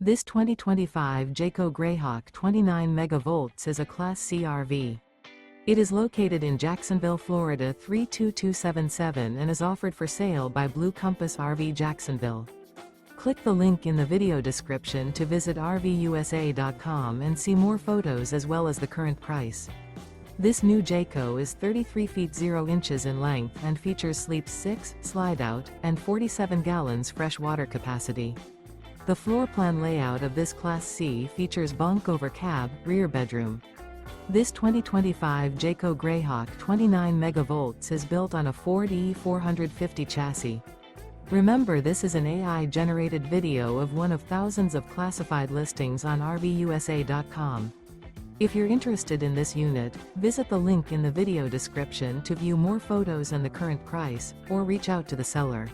This 2025 Jayco Greyhawk 29MV is a Class C RV. It is located in Jacksonville, Florida 32277 and is offered for sale by Blue Compass RV Jacksonville. Click the link in the video description to visit RVUSA.com and see more photos as well as the current price. This new Jayco is 33 feet 0 inches in length and features sleep 6, Slideout, and 47 gallons fresh water capacity. The floor plan layout of this Class C features bunk over cab, rear bedroom. This 2025 Jayco Greyhawk 29MV is built on a Ford E450 chassis. Remember, this is an AI-generated video of one of thousands of classified listings on RVUSA.com. If you're interested in this unit, visit the link in the video description to view more photos and the current price, or reach out to the seller.